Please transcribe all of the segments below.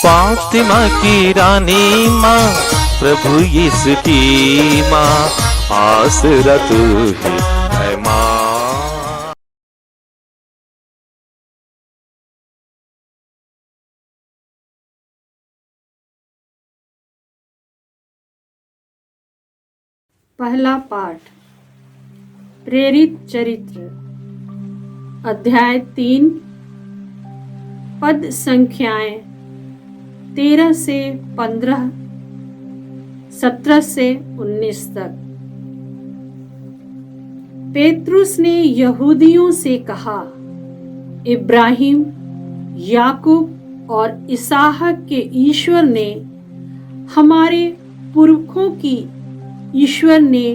फातिमा की रानी माँ, प्रभु यीशु की माँ, आसरा तू ही है माँ। पहला पाठ प्रेरित चरित्र अध्याय 3 पद संख्याएं 13 से 15, 17 से 19 तक। पेतरुस ने यहूदियों से कहा, इब्राहिम, याकूब और इसहाक के ईश्वर ने, हमारे पुरखों की ईश्वर ने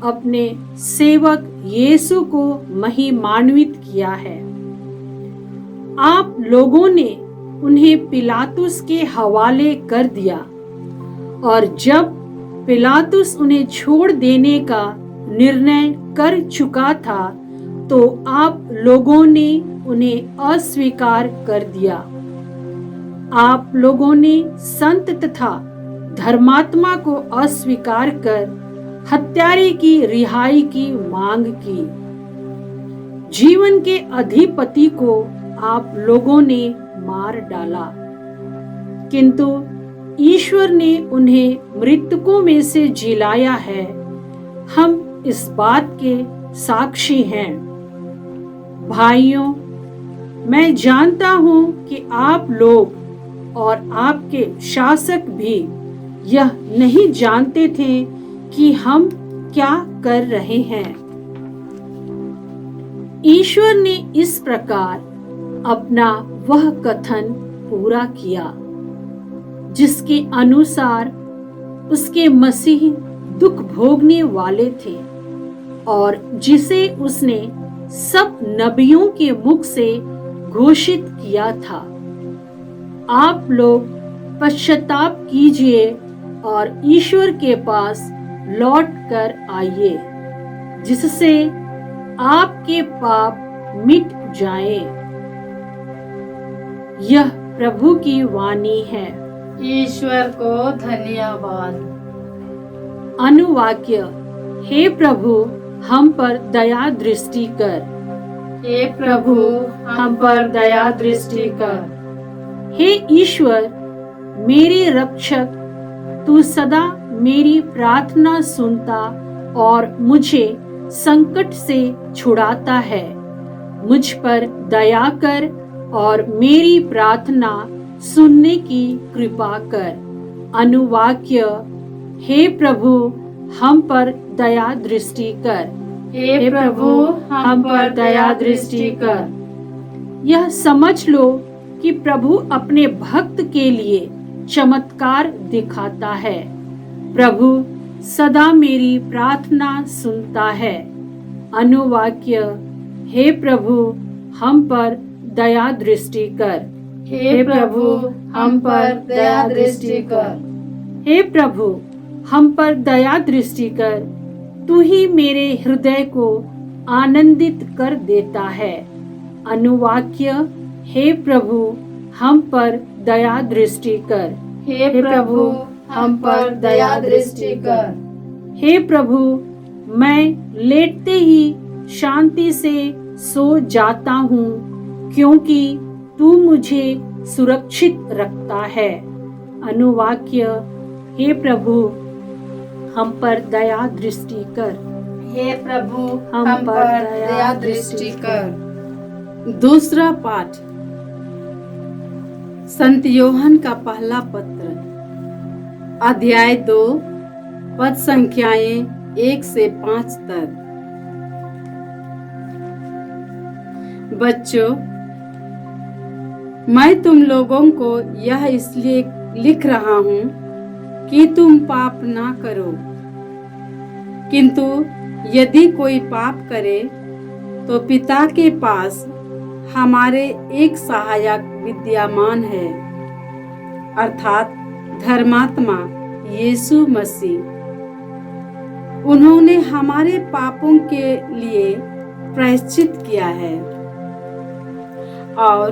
अपने सेवक यीशु को महिमान्वित किया है। आप लोगों ने उन्हें पिलातुस के हवाले कर दिया, और जब पिलातुस उन्हें छोड़ देने का निर्णय कर चुका था, तो आप लोगों ने उन्हें अस्वीकार कर दिया। आप लोगों ने संत तथा धर्मात्मा को अस्वीकार कर हत्यारे की रिहाई की मांग की। जीवन के अधिपति को आप लोगों ने मार डाला, किंतु ईश्वर ने उन्हें मृतकों में से जिलाया है। हम इस बात के साक्षी हैं। भाइयों, मैं जानता हूं कि आप लोग और आपके शासक भी यह नहीं जानते थे कि हम क्या कर रहे हैं। ईश्वर ने इस प्रकार अपना वह कथन पूरा किया जिसके अनुसार उसके मसीह दुख भोगने वाले थे, और जिसे उसने सब नबियों के मुख से घोषित किया था। आप लोग पश्चाताप कीजिए और ईश्वर के पास लौट कर आइए, जिससे आपके पाप मिट जाएं। यह प्रभु की वाणी है। ईश्वर को धन्यवाद। अनुवाक्य। हे प्रभु, हम पर दया दृष्टि कर। हे प्रभु, हम पर दया दृष्टि कर। हे ईश्वर, मेरे रक्षक, तू सदा मेरी प्रार्थना सुनता और मुझे संकट से छुड़ाता है। मुझ पर दया कर और मेरी प्रार्थना सुनने की कृपा कर। अनुवाक्य। हे प्रभु, हम पर दया दृष्टि कर। हे प्रभु, हम पर दया दृष्टि कर। यह समझ लो कि प्रभु अपने भक्त के लिए चमत्कार दिखाता है। प्रभु सदा मेरी प्रार्थना सुनता है। अनुवाक्य। हे प्रभु, हम पर दया दृष्टि कर। हे प्रभु, हम पर दया दृष्टि कर। हे प्रभु, हम पर दया दृष्टि कर। तू ही मेरे हृदय को आनंदित कर देता है। अनुवाक्य। हे प्रभु, हम पर दया दृष्टि कर। हे प्रभु, हम पर दया दृष्टि कर। हे प्रभु, मैं लेटते ही शांति से सो जाता हूँ, क्योंकि तू मुझे सुरक्षित रखता है। अनुवाक्य। हे प्रभु, हम पर दया दृष्टि कर। हे प्रभु, हम पर दया दृष्टि कर। दूसरा पाठ संत योहन का पहला पत्र अध्याय 2 पद संख्याएं 1 से 5 तक। बच्चों, मैं तुम लोगों को यह इसलिए लिख रहा हूँ कि तुम पाप ना करो, किंतु यदि कोई पाप करे तो पिता के पास हमारे एक सहायक विद्यमान है, अर्थात धर्मात्मा यीशु मसीह। उन्होंने हमारे पापों के लिए प्रायश्चित किया है, और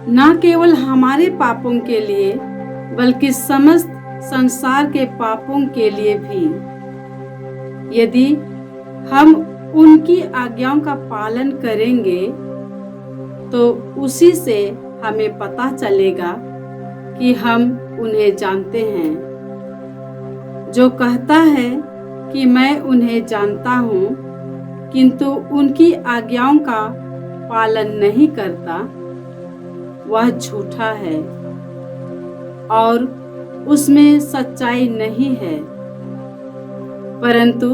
न केवल हमारे पापों के लिए बल्कि समस्त संसार के पापों के लिए भी। यदि हम उनकी आज्ञाओं का पालन करेंगे तो उसी से हमें पता चलेगा कि हम उन्हें जानते हैं। जो कहता है कि मैं उन्हें जानता हूँ किंतु उनकी आज्ञाओं का पालन नहीं करता, वह झूठा है और उसमें सच्चाई नहीं है। परंतु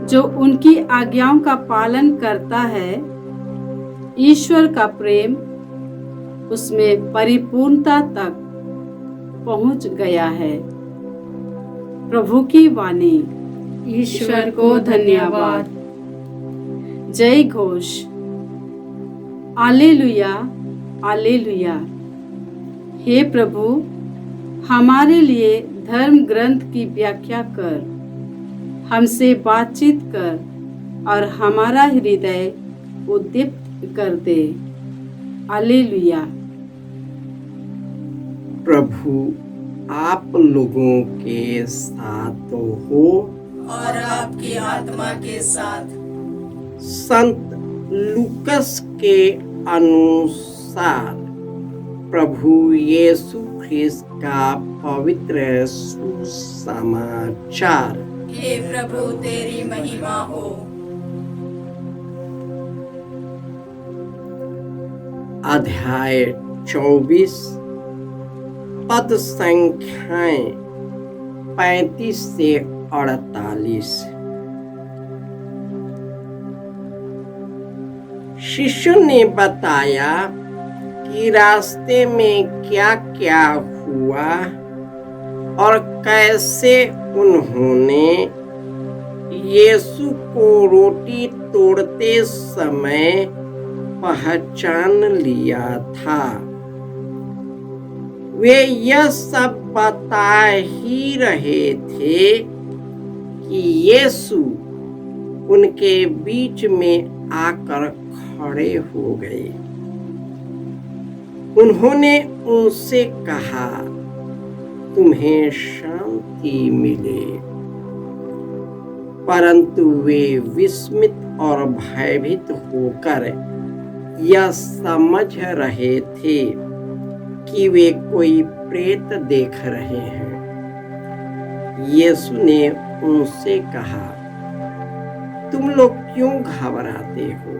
जो उनकी आज्ञाओं का पालन करता है, ईश्वर का प्रेम उसमें परिपूर्णता तक पहुंच गया है। प्रभु की वाणी। ईश्वर को धन्यवाद। जय घोष। आलेलुया, आलेलुया। हे प्रभु, हमारे लिए धर्म ग्रंथ की व्याख्या कर, हमसे बातचीत कर और हमारा हृदय उद्दीप्त कर दे। आलेलुया। प्रभु आप लोगों के साथ हो और आपकी आत्मा के साथ। संत लूकस के अनुसार प्रभु यीशु ख्रिस्त का पवित्र सुसमाचार। हे प्रभु तेरी महिमा हो। अध्याय 24 पद संख्याएं 35 से 48। शिष्य ने बताया कि रास्ते में क्या क्या हुआ और कैसे उन्होंने यीशु को रोटी तोड़ते समय पहचान लिया था। वे यह सब बता ही रहे थे कि यीशु उनके बीच में आकर खड़े हो गए। उन्होंने उनसे कहा, तुम्हें शांति मिले। परंतु वे विस्मित और भयभीत होकर यह समझ रहे थे कि वे कोई प्रेत देख रहे हैं। यीशु ने उनसे कहा, तुम लोग क्यों घबराते हो?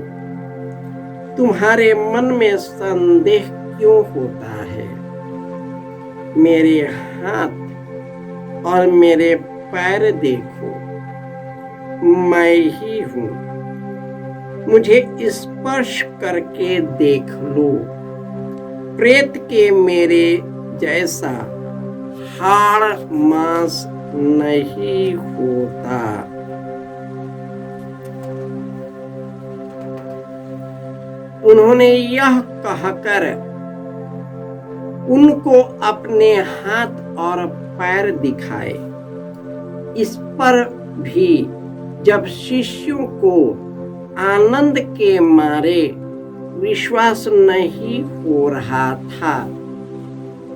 तुम्हारे मन में संदेह क्यों होता है? मेरे हाथ और मेरे पैर देखो, मैं ही हूँ। मुझे स्पर्श करके देख लो। प्रेत के मेरे जैसा हाड़ मांस नहीं होता। उन्होंने यह कहकर उनको अपने हाथ और पैर दिखाए। इस पर भी जब शिष्यों को आनंद के मारे विश्वास नहीं हो रहा था,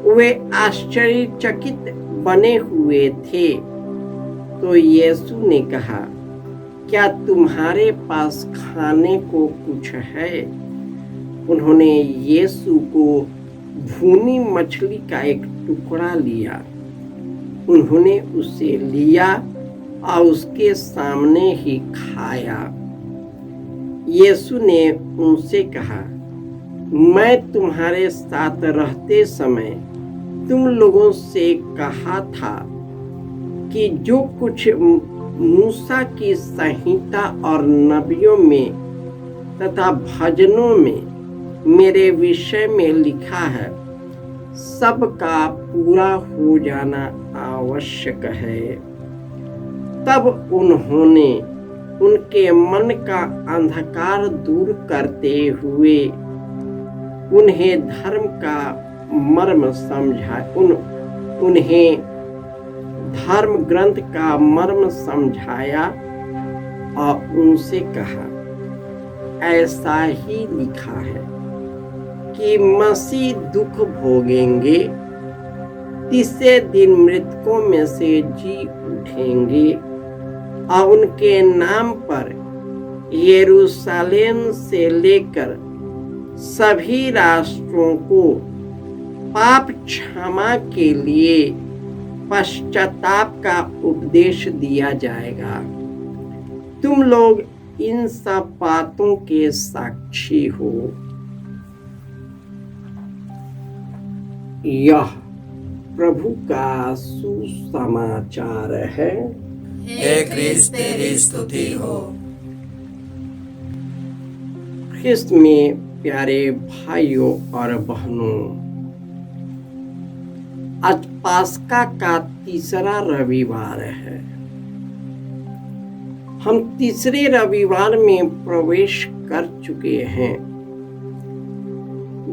वे आश्चर्यचकित बने हुए थे। तो यीशु ने कहा, क्या तुम्हारे पास खाने को कुछ है? उन्होंने यीशु को भुनी मछली का एक टुकड़ा लिया। उन्होंने उसे लिया और उसके सामने ही खाया। यीशु ने उनसे कहा, मैं तुम्हारे साथ रहते समय तुम लोगों से कहा था कि जो कुछ मूसा की संहिता और नबियों में तथा भजनों में मेरे विषय में लिखा है, सबका पूरा हो जाना आवश्यक है। तब उन्होंने उनके मन का अंधकार दूर करते हुए उन्हें धर्म का मर्म उन्हें धर्म ग्रंथ का मर्म समझाया और उनसे कहा, ऐसा ही लिखा है कि मसीह दुख भोगेंगे तीसरे दिन मृतकों में से जी उठेंगे और उनके नाम पर यरूशलेम से लेकर सभी राष्ट्रों को पाप क्षमा के लिए पश्चाताप का उपदेश दिया जाएगा। तुम लोग इन सब बातों के साक्षी हो। यह प्रभु का सुसमाचार है। हे क्रिस्त तेरी स्तुति हो। ख्रिस्त में प्यारे भाइयों और बहनों, आज पास्का का तीसरा रविवार है। हम तीसरे रविवार में प्रवेश कर चुके हैं,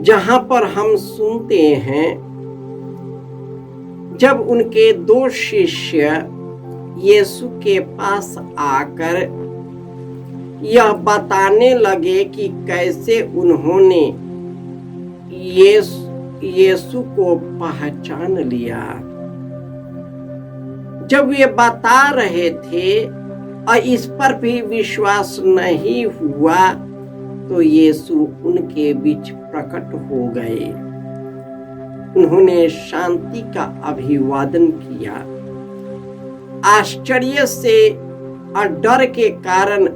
जहां पर हम सुनते हैं जब उनके दो शिष्य यीशु के पास आकर यह बताने लगे कि कैसे उन्होंने यीशु को पहचान लिया। जब वे बता रहे थे और इस पर भी विश्वास नहीं हुआ, तो यीशु उनके बीच प्रकट हो गए। उन्होंने शांति का अभिवादन किया। आश्चर्य से और डर के कारण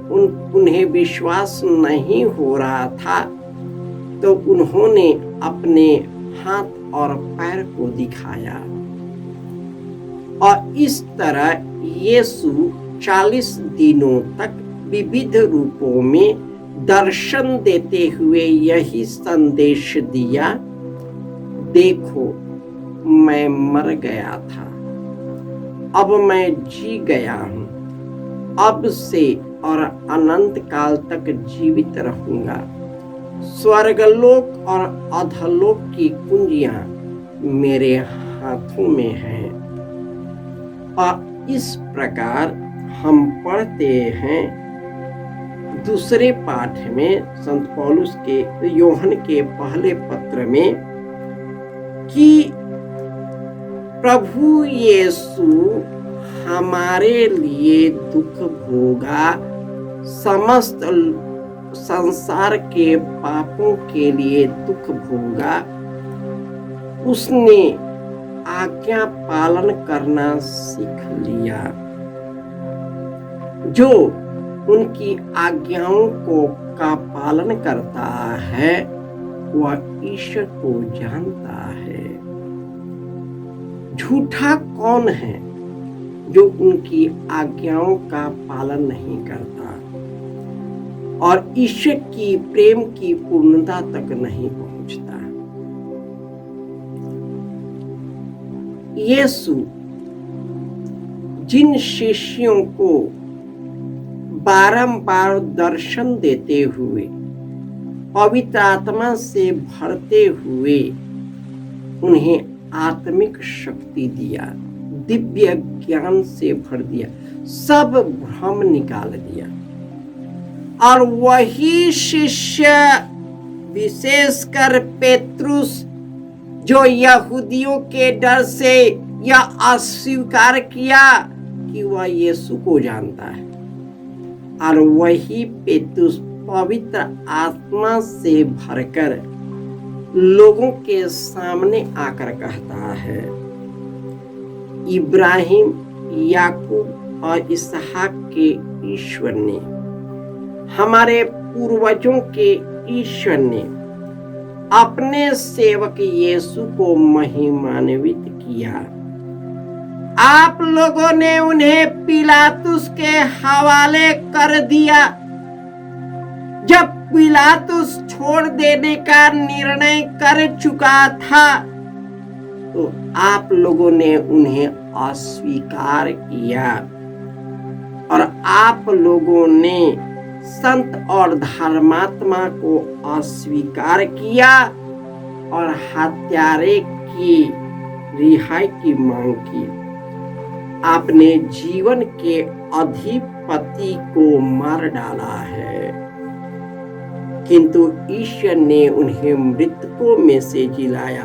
उन्हें विश्वास नहीं हो रहा था, तो उन्होंने अपने हाथ और पैर को दिखाया और इस तरह यीशु 40 दिनों तक विविध रूपों में दर्शन देते हुए यही संदेश दिया, देखो मैं मर गया था, अब मैं जी गया हूँ, अब से और अनंत काल तक जीवित रहूंगा। स्वर्गलोक और अधोलोक की कुंजियां मेरे हाथों में हैं। और इस प्रकार हम पढ़ते हैं दूसरे पाठ में संत पौलुस के यूहन्ना के पहले पत्र में कि प्रभु यीशु हमारे लिए दुख भोगा, समस्त संसार के पापों के लिए दुख भोगा। उसने आज्ञा पालन करना सीख लिया। जो उनकी आज्ञाओं का पालन करता है वह ईश्वर को जानता है। झूठा कौन है जो उनकी आज्ञाओं का पालन नहीं करता और ईश्वर की प्रेम की पूर्णता तक नहीं पहुंचता। यीशु जिन शिष्यों को बारंबार दर्शन देते हुए पवित्र आत्मा से भरते हुए उन्हें आत्मिक शक्ति दिया, दिव्य ज्ञान से भर दिया, सब भ्रम निकाल दिया, और वही शिष्य विशेषकर पेत्रुस जो यहूदियों के डर से यह अस्वीकार किया कि वह यीशु को जानता है, और वही पेत्रुस पवित्र आत्मा से भरकर लोगों के सामने आकर कहता है, इब्राहिम, याकूब और इसहाक के ईश्वर ने, हमारे पूर्वजों के ईश्वर ने अपने सेवक यीशु को महिमान्वित किया। आप लोगों ने उन्हें पिलातुस के हवाले कर दिया। जब पिलातुस छोड़ देने का निर्णय कर चुका था, तो आप लोगों ने उन्हें अस्वीकार किया और आप लोगों ने संत और धर्मात्मा को अस्वीकार किया और हत्यारे की रिहाई की मांग की। आपने जीवन के अधिपति को मार डाला है, किंतु ईश्वर ने उन्हें मृतकों में से जिलाया।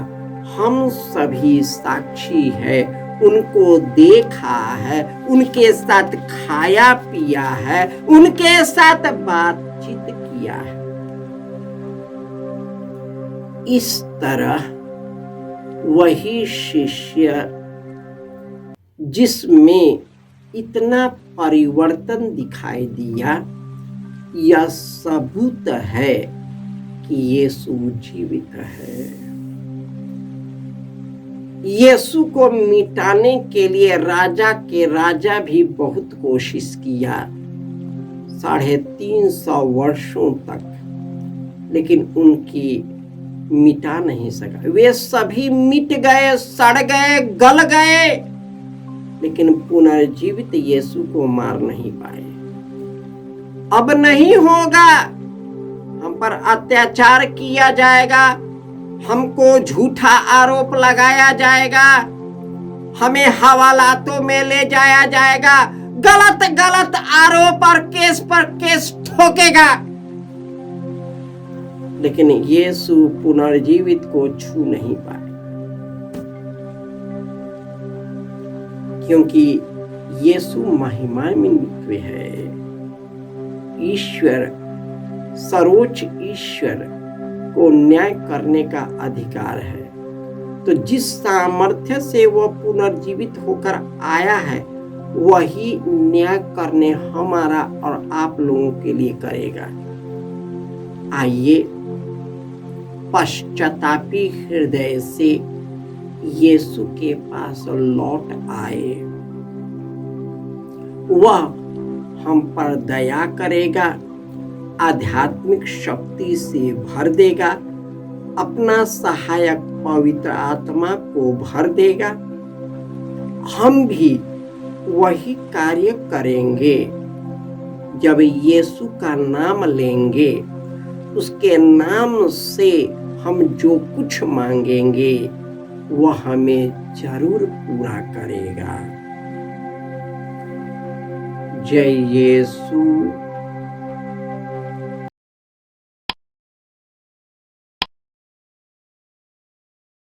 हम सभी साक्षी है, उनको देखा है, उनके साथ खाया पिया है, उनके साथ बातचीत किया है। इस तरह वही शिष्य जिसमें इतना परिवर्तन दिखाई दिया, यह सबूत है कि यीशु जीवित है। यीशु को मिटाने के लिए राजा के राजा भी बहुत कोशिश किया, 350 वर्षों तक, लेकिन उनकी मिटा नहीं सका। वे सभी मिट गए, सड़ गए, गल गए, लेकिन पुनर्जीवित यीशु को मार नहीं पाए। अब नहीं होगा, हम पर अत्याचार किया जाएगा, हमको झूठा आरोप लगाया जाएगा, हमें हवालातों में ले जाया जाएगा, गलत गलत आरोप और केस पर केस ठोकेगा, लेकिन यीशु पुनर्जीवित को छू नहीं पाए, क्योंकि यीशु महिमान्वित है। ईश्वर, सर्वोच्च ईश्वर को न्याय करने का अधिकार है। तो जिस सामर्थ्य से वह पुनर्जीवित होकर आया है, वही न्याय करने हमारा और आप लोगों के लिए करेगा। आइए पश्चातापी हृदय से यीशु के पास लौट आए। वह हम पर दया करेगा, आध्यात्मिक शक्ति से भर देगा, अपना सहायक पवित्र आत्मा को भर देगा। हम भी वही कार्य करेंगे। जब यीशु का नाम लेंगे, उसके नाम से हम जो कुछ मांगेंगे वह हमें जरूर पूरा करेगा। जय यीशु।